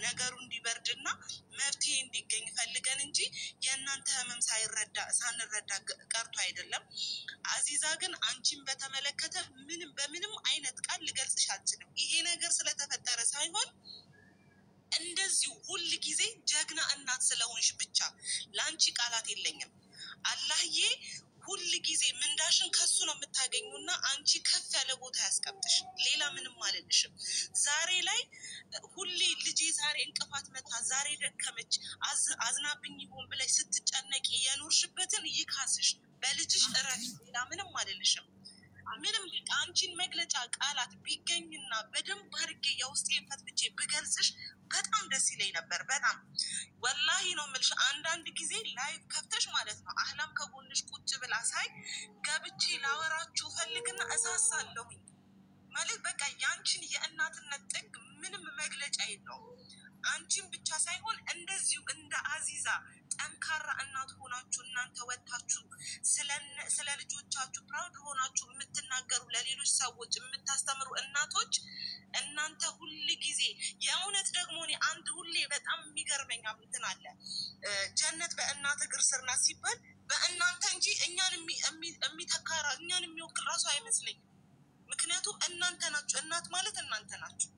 ነገሩ እንዲበርድና መፍትሄ እንዲገኝ ፈልገን እንጂ የእናንተ ህመም ሳንረዳ ቀርቶ አይደለም። አዚዛ ግን አንቺን በተመለከተ በምንም አይነት ቃል ልገልጽሽ አልችልም። ይሄ ነገር ስለተፈጠረ ሳይሆን እንደዚሁ ሁል ጊዜ ጀግና እናት ስለሆንሽ ብቻ ለአንቺ ቃላት የለኝም። አላህዬ ሁል ጊዜ ምንዳሽን ከሱ ነው የምታገኙና አንቺ ከፍ ያለ ቦታ ያስቀምጥሽ። ሌላ ምንም አልልሽም። ዛሬ ላይ ሁሌ ልጄ ዛሬ እንቅፋት መታ፣ ዛሬ ደከመች፣ አዝናብኝ ይሆን ብለሽ ስትጨነቂ የኖርሽበትን ይካስሽ፣ በልጅሽ እረፊ። ሌላ ምንም አልልሽም። ምንም አንቺን መግለጫ ቃላት ቢገኝና በደንብ አድርጌ የውስጤን ፈትቼ ብገልጽሽ በጣም ደስ ይለኝ ነበር። በጣም ወላሂ ነው የምልሽ። አንዳንድ ጊዜ ላይቭ ከፍተሽ ማለት ነው አህላም ከጎንሽ ቁጭ ብላ ሳይ ገብቼ ላወራችሁ ፈልግና እሳሳለሁኝ። ማለት በቃ ያንቺን የእናትነት ጥግ ምንም መግለጫ የለውም። አንቺን ብቻ ሳይሆን እንደዚሁ እንደ አዚዛ ጠንካራ እናት ሆናችሁ እናንተ ወጣችሁ ስለ ልጆቻችሁ ፕራውድ ሆናችሁ የምትናገሩ ለሌሎች ሰዎች የምታስተምሩ እናቶች እናንተ ሁል ጊዜ የእውነት ደግሞ እኔ አንድ ሁሌ በጣም የሚገርመኝ እንትን አለ። ጀነት በእናት እግር ስር ናት ሲባል በእናንተ እንጂ እኛን የሚተካራ እኛን የሚወክል ራሱ አይመስለኝም። ምክንያቱም እናንተ ናችሁ። እናት ማለት እናንተ ናችሁ።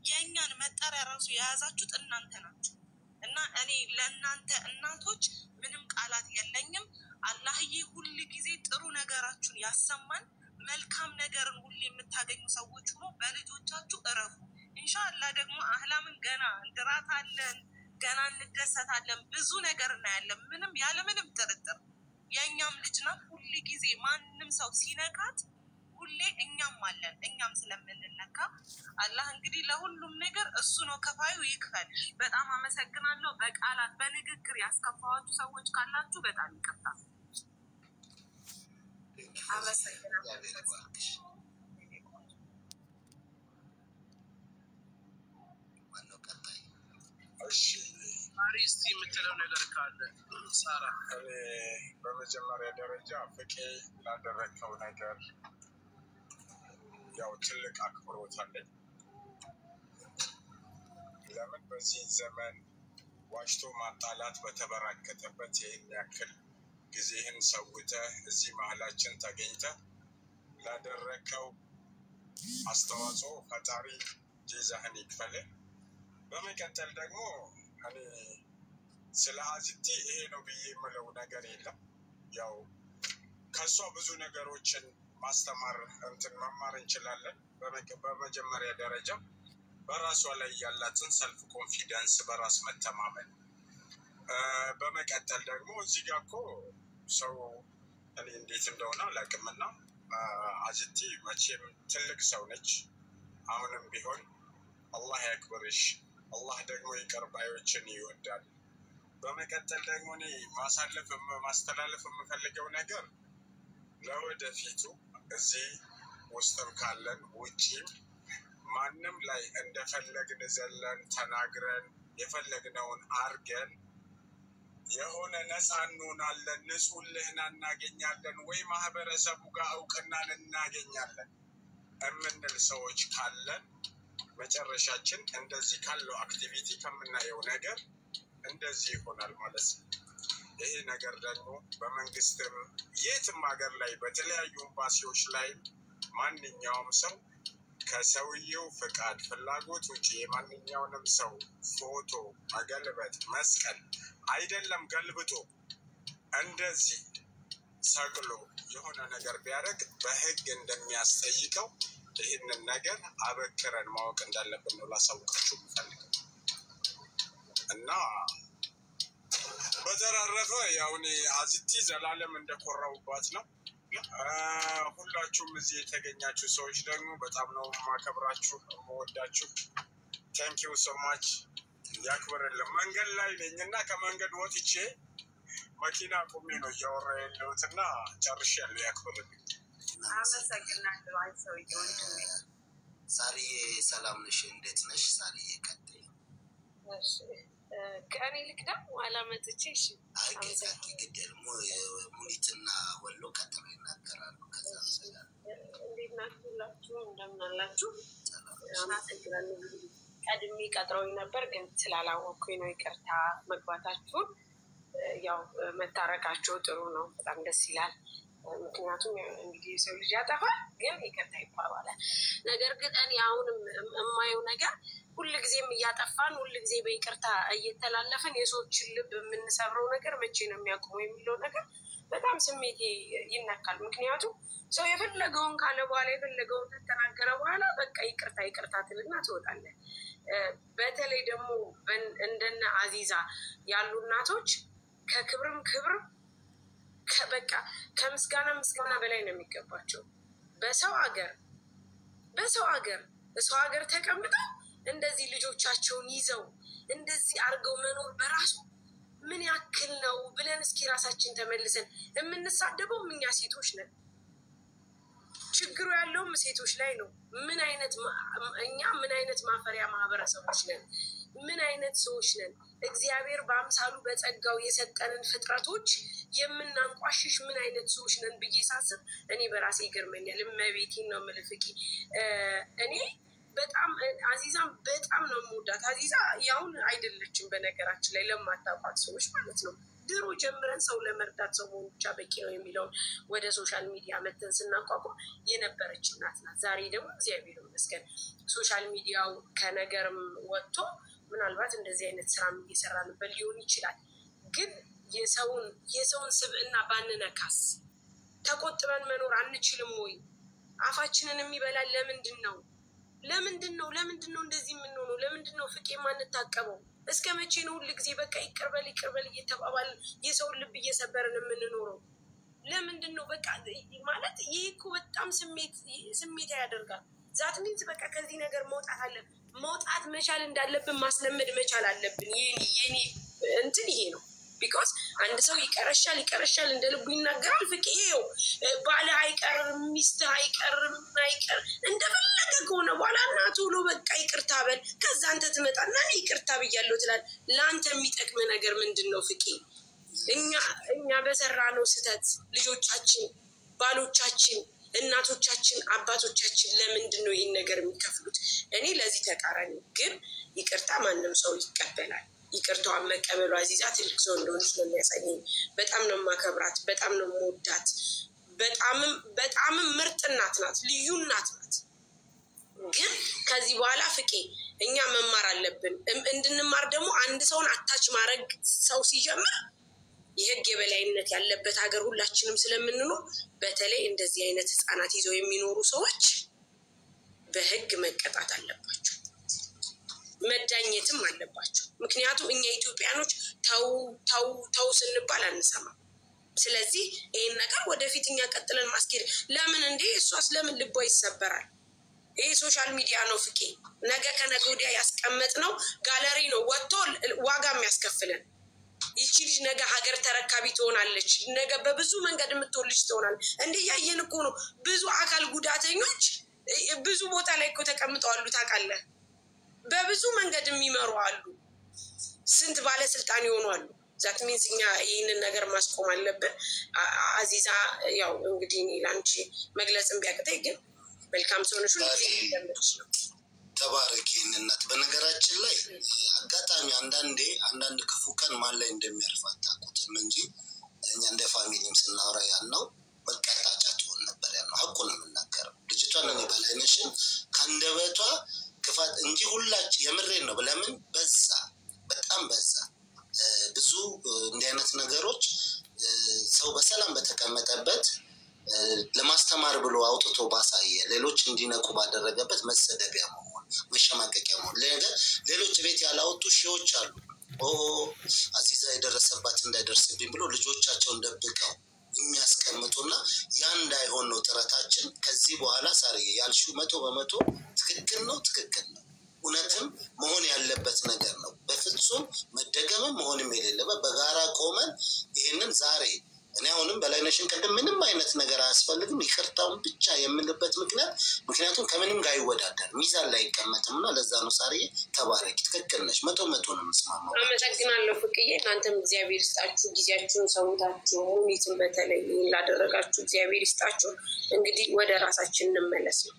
የእኛን መጠሪያ ራሱ የያዛችሁት እናንተ ናችሁ። እና እኔ ለእናንተ እናቶች ምንም ቃላት የለኝም። አላህዬ ሁል ጊዜ ጥሩ ነገራችሁን ያሰማን። መልካም ነገርን ሁሌ የምታገኙ ሰዎች ሆኖ በልጆቻችሁ እረፉ። ኢንሻአላህ ደግሞ አህላምን ገና እንድራታለን፣ ገና እንደሰታለን፣ ብዙ ነገር እናያለን። ምንም ያለ ምንም ጥርጥር የእኛም ልጅ ናት። ሁል ጊዜ ማንም ሰው ሲነካት ሁሌ እኛም አለን። እኛም ስለምንነካ አላህ እንግዲህ ለሁሉም ነገር እሱ ነው ከፋዩ፣ ይክፈል። በጣም አመሰግናለሁ። በቃላት በንግግር ያስከፋዋችሁ ሰዎች ካላችሁ በጣም ይቅርታ። እሺ አሪስቲ የምትለው ነገር ካለ ሳራ። በመጀመሪያ ደረጃ ፍቄ ላደረከው ነገር ያው ትልቅ አክብሮት አለኝ። ለምን በዚህ ዘመን ዋሽቶ ማጣላት በተበራከተበት ይህን ያክል ጊዜህን ሰውተህ እዚህ መሀላችን ተገኝተህ ላደረከው አስተዋጽኦ ፈጣሪ ጀዛህን ይክፈልህ። በመቀጠል ደግሞ እኔ ስለ አዚቲ ይሄ ነው ብዬ የምለው ነገር የለም። ያው ከሷ ብዙ ነገሮችን ማስተማር መማር እንችላለን። በመጀመሪያ ደረጃ በራሷ ላይ ያላትን ሰልፍ ኮንፊደንስ፣ በራስ መተማመን። በመቀጠል ደግሞ እዚህ ጋር እኮ ሰው እኔ እንዴት እንደሆነ አላውቅምና አዚቲ መቼም ትልቅ ሰው ነች። አሁንም ቢሆን አላህ ያክብርሽ። አላህ ደግሞ ይቅር ባዮችን ይወዳል። በመቀጠል ደግሞ እኔ ማስተላለፍ የምፈልገው ነገር ለወደፊቱ እዚህ ውስጥም ካለን ውጪም ማንም ላይ እንደፈለግን ዘለን ተናግረን የፈለግነውን አርገን የሆነ ነፃ እንሆናለን፣ ንጹህ ልህና እናገኛለን፣ ወይ ማህበረሰቡ ጋር እውቅናን እናገኛለን የምንል ሰዎች ካለን መጨረሻችን እንደዚህ ካለው አክቲቪቲ ከምናየው ነገር እንደዚህ ይሆናል ማለት ነው። ይሄ ነገር ደግሞ በመንግስትም የትም ሀገር ላይ በተለያዩ ኤምባሲዎች ላይ ማንኛውም ሰው ከሰውየው ፍቃድ ፍላጎት ውጪ የማንኛውንም ሰው ፎቶ መገልበጥ መስቀል አይደለም ገልብጦ እንደዚህ ሰቅሎ የሆነ ነገር ቢያደርግ በህግ እንደሚያስጠይቀው ይህንን ነገር አበክረን ማወቅ እንዳለብን ነው ላሳውቃችሁ የምፈልገው። እና በተራረፈ ያው እኔ አዚቲ ዘላለም እንደኮራውባት ነው። ሁላችሁም እዚህ የተገኛችሁ ሰዎች ደግሞ በጣም ነው ማከብራችሁ፣ መወዳችሁ። ቴንክ ዩ ሶ ማች። ያክብርልን። መንገድ ላይ ነኝና ከመንገድ ወጥቼ መኪና ቆሜ ነው እያወራ ያለሁትና ጨርሻለሁ። ያክብርልን። አመሰግናለሁ። አይሰው ይወንድሜ። ሳሪዬ ሰላም ነሽ? እንዴት ነሽ ሳሪዬ? ቀጥይ። እሺ ከእኔ ልቅደም አላመጥቼ። እሺ አመሰግናለሁ። ግዴል ሙኒትና ወሎ ቀጥሎ ይናገራሉ። ከዛ እንዴት ናችሁ? እንደምን አላችሁ? አመሰግናለሁ። ቀድሜ ቀጥሮኝ ነበር ግን ስላላወቅኩኝ ነው ይቅርታ መግባታችሁን ያው መታረቃቸው ጥሩ ነው በጣም ደስ ይላል ምክንያቱም እንግዲህ ሰው ልጅ ያጠፋል ግን ይቅርታ ይባባላል ነገር ግን እኔ አሁንም የማየው ነገር ሁልጊዜም እያጠፋን ሁልጊዜ በይቅርታ እየተላለፈን የሰዎችን ልብ የምንሰብረው ነገር መቼ ነው የሚያቆመው የሚለው ነገር በጣም ስሜቴ ይነካል ምክንያቱም ሰው የፈለገውን ካለ በኋላ የፈለገውን ተናገረ በኋላ በቃ ይቅርታ ትልና ትወጣለህ በተለይ ደግሞ እንደነ አዚዛ ያሉ እናቶች ከክብርም ክብር በቃ ከምስጋና በላይ ነው የሚገባቸው በሰው ሀገር ተቀምጠው እንደዚህ ልጆቻቸውን ይዘው እንደዚህ አርገው መኖር በራሱ ምን ያክል ነው ብለን እስኪ ራሳችን ተመልሰን የምንሳደበው እኛ ሴቶች ነን ችግሩ ያለውም ሴቶች ላይ ነው ምን አይነት ማፈሪያ ማህበረሰቦች ነን ምን አይነት ሰዎች ነን እግዚአብሔር በአምሳሉ በጸጋው የሰጠንን ፍጥረቶች የምናንቋሽሽ ምን አይነት ሰዎች ነን ብዬ ሳስብ እኔ በራሴ ይገርመኛል እመቤቴን ነው የምልፍቂ እኔ በጣም አዚዛም በጣም ነው የምወዳት አዚዛ ያውን አይደለችም በነገራችን ላይ ለማታውቋት ሰዎች ማለት ነው ድሮ ጀምረን ሰው ለመርዳት ሰው መሆን ብቻ በቂ ነው የሚለውን ወደ ሶሻል ሚዲያ መተን ስናቋቋም የነበረች እናት ናት ዛሬ ደግሞ እግዚአብሔር ይመስገን ሶሻል ሚዲያው ከነገርም ወጥቶ ምናልባት እንደዚህ አይነት ስራም እየሰራንበት ሊሆን ይችላል ግን የሰውን ስብዕና ባንነካስ ተቆጥበን መኖር አንችልም ወይ አፋችንን የሚበላል ለምንድን ነው እንደዚህ የምንሆነው ለምንድን ነው ፍቄ ማንታቀበው እስከ መቼ ነው ሁሉ ጊዜ በቃ ይቅርበል እየተባባል የሰውን ልብ እየሰበርን የምንኖረው ለምንድን ነው በቃ ማለት ይሄ እኮ በጣም ስሜት ያደርጋል ዛት ሚንስ በቃ ከዚህ ነገር መውጣት መቻል እንዳለብን ማስለመድ መቻል አለብን የኔ እንትን ይሄ ነው ቢኮዝ አንድ ሰው ይቀረሻል እንደልቡ ይናገራል ፍቄው ባለ አይቀርም ሚስት አይቀርም እንደፈለገ ከሆነ በኋላ እናቱ ሎ በቃ ይቅርታ በል ከዛ አንተ ትመጣና ይቅርታ ብያለሁ ትላል ለአንተ የሚጠቅም ነገር ምንድነው ፍቄ እኛ በሰራነው ስህተት ልጆቻችን ባሎቻችን እናቶቻችን አባቶቻችን ለምንድነው ይሄን ነገር የሚከፍሉት እኔ ለዚህ ተቃራኒ ግን ይቅርታ ማንንም ሰው ይቀበላል ይቅርታዋን መቀበሉ አዚዛ ትልቅ ሰው እንደሆነች ነው የሚያሳየኝ በጣም ነው ማከብራት በጣም ነው መወዳት በጣም ምርጥ እናት ናት ልዩ እናት ናት ግን ከዚህ በኋላ ፍቄ እኛ መማር አለብን እንድንማር ደግሞ አንድ ሰውን አታች ማድረግ ሰው ሲጀምር የህግ የበላይነት ያለበት ሀገር ሁላችንም ስለምንኖር በተለይ እንደዚህ አይነት ህፃናት ይዘው የሚኖሩ ሰዎች በህግ መቀጣት አለባቸው መዳኘትም አለባቸው ምክንያቱም እኛ ኢትዮጵያኖች ተው ስንባል አንሰማም ስለዚህ ይሄን ነገር ወደፊት እኛ ቀጥለን ማስኬድ ለምን እንዴ እሷስ ለምን ልቧ ይሰበራል ይሄ ሶሻል ሚዲያ ነው ፍቄ ነገ ከነገ ወዲያ ያስቀመጥነው ጋለሪ ነው ወጥቶ ዋጋ የሚያስከፍለን ይቺ ልጅ ነገ ሀገር ተረካቢ ትሆናለች ነገ በብዙ መንገድ የምትወልጅ ትሆናለች እንዴ ያየን እኮ ነው ብዙ አካል ጉዳተኞች ብዙ ቦታ ላይ እኮ ተቀምጠው አሉ ታውቃለህ በብዙ መንገድ የሚመሩ አሉ ስንት ባለስልጣን ይሆናሉ ዛት ሚንስ እኛ ይሄንን ነገር ማስቆም አለብን አዚዛ ያው እንግዲህ ላንቺ መግለጽም ቢያቅተኝ ግን መልካም ሰው ነሽ ነው ተባረኪ እናት በነገራችን ላይ አጋጣሚ አንዳንድ ክፉ ቀን ማን ላይ እንደሚያርፋት ታውቁትም እንጂ እኛ እንደ ፋሚሊም ስናወራ ያልነው መቀጣጫ ትሆን ነበር ያልነው ሀቁን የምናገረው ልጅቷን እኔ በላይነሽን ከአንደበቷ ክፋት እንጂ ሁላችን የምሬን ነው ለምን በጣም በዛ ብዙ እንዲህ አይነት ነገሮች ሰው በሰላም በተቀመጠበት ለማስተማር ብሎ አውጥቶ ባሳየ ሌሎች እንዲነቁ ባደረገበት መሰደቢያ መሆን መሸማቀቂያ መሆን ሌሎች ቤት ያላወጡ ሺዎች አሉ አዚዛ የደረሰባት እንዳይደርስብኝ ብሎ ልጆቻቸውን ደብቀው የሚያስቀምጡና ያ እንዳይሆን ነው ጥረታችን ከዚህ በኋላ ሳሪ ያልሽው 100% ትክክል ነው እውነትም መሆን ያለበት ነገር ነው በፍጹም መደገምም መሆንም የሌለበት በጋራ ቆመን ይሄንን ዛሬ እኔ አሁንም በላይነሽን ቀደም ምንም አይነት ነገር አያስፈልግም ይቅርታውን ብቻ የምልበት ምክንያቱም ከምንም ጋር ይወዳደር ሚዛን ላይ ይቀመጥምና ለዛ ነው ሳሪ ተባረኪ ትክክል ነሽ 100% ነው መስማማው አመሰግናለሁ ፍቅዬ እናንተም እግዚአብሔር ይስጣችሁ ጊዜያችሁን ሰውታችሁ ሙኒትን በተለይ ላደረጋችሁ እግዚአብሔር ይስጣችሁ እንግዲህ ወደ ራሳችን እንመለስ ነው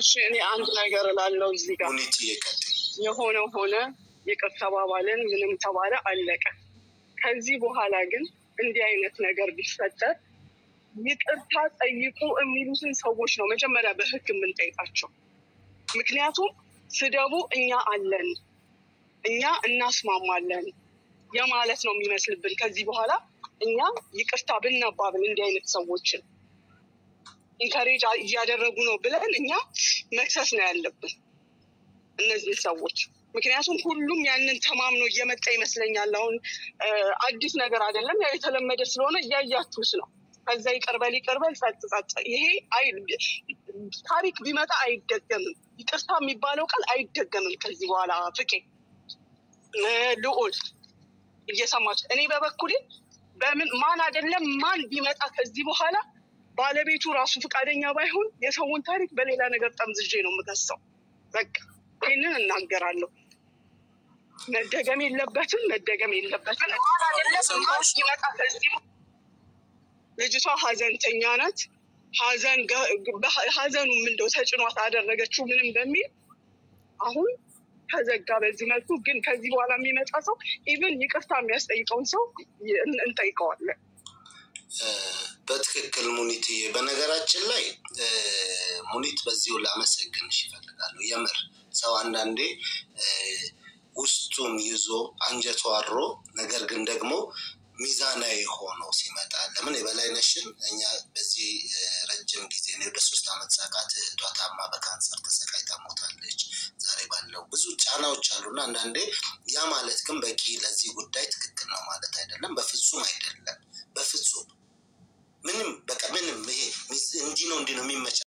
እሺ እኔ አንድ ነገር እላለሁ እዚህ ጋር ሙኒት ይቀጥል የሆነ ይቅር ተባባልን ምንም ተባለ አለቀ። ከዚህ በኋላ ግን እንዲህ አይነት ነገር ቢፈጠር ይቅርታ ጠይቁ የሚሉትን ሰዎች ነው መጀመሪያ በህግ የምንጠይቃቸው። ምክንያቱም ስደቡ እኛ አለን እኛ እናስማማለን የማለት ነው የሚመስልብን። ከዚህ በኋላ እኛ ይቅርታ ብናባብል እንዲህ አይነት ሰዎችን ኢንካሬጅ እያደረጉ ነው ብለን እኛ መክሰስ ነው ያለብን እነዚህ ሰዎች። ምክንያቱም ሁሉም ያንን ተማምኖ እየመጣ ይመስለኛል። አሁን አዲስ ነገር አይደለም፣ ያው የተለመደ ስለሆነ እያያችሁት ነው። ከዛ ይቀርበል ጸጥ ይሄ ታሪክ ቢመጣ አይደገምም። ይቅርታ የሚባለው ቃል አይደገምም ከዚህ በኋላ። ፍቄ ልዑል እየሰማች እኔ በበኩሌ በምን ማን አይደለም ማን ቢመጣ ከዚህ በኋላ ባለቤቱ ራሱ ፈቃደኛ ባይሆን የሰውን ታሪክ በሌላ ነገር ጠምዝዤ ነው የምከሰው። በቃ ይሄንን እናገራለሁ። መደገም የለበትም። ማን አይደለም ማን ቢመጣ ከዚህ ልጅቷ ሀዘንተኛ ናት። ሀዘኑም እንደው ተጭኗት አደረገችው ምንም በሚል አሁን ተዘጋ በዚህ መልኩ። ግን ከዚህ በኋላ የሚመጣ ሰው ኢቭን ይቅርታ የሚያስጠይቀውን ሰው እንጠይቀዋለን። በትክክል ሙኒት። በነገራችን ላይ ሙኒት በዚሁ ላመሰግንሽ ይፈልጋሉ። የምር ሰው አንዳንዴ ውስጡን ይዞ አንጀቱ አድሮ ነገር ግን ደግሞ ሚዛናዊ ሆኖ ሲመጣ ለምን የበላይነሽን እኛ በዚህ ረጅም ጊዜ ነው ወደ 3 አመት ሳቃት እህቷ ታማ በካንሰር ተሰቃይታ ሞታለች። ዛሬ ባለው ብዙ ጫናዎች አሉና አንዳንዴ ያ ማለት ግን በቂ ለዚህ ጉዳይ ትክክል ነው ማለት አይደለም። በፍጹም አይደለም። በፍጹም ምንም በቃ ምንም ይሄ እንዲህ ነው የሚመች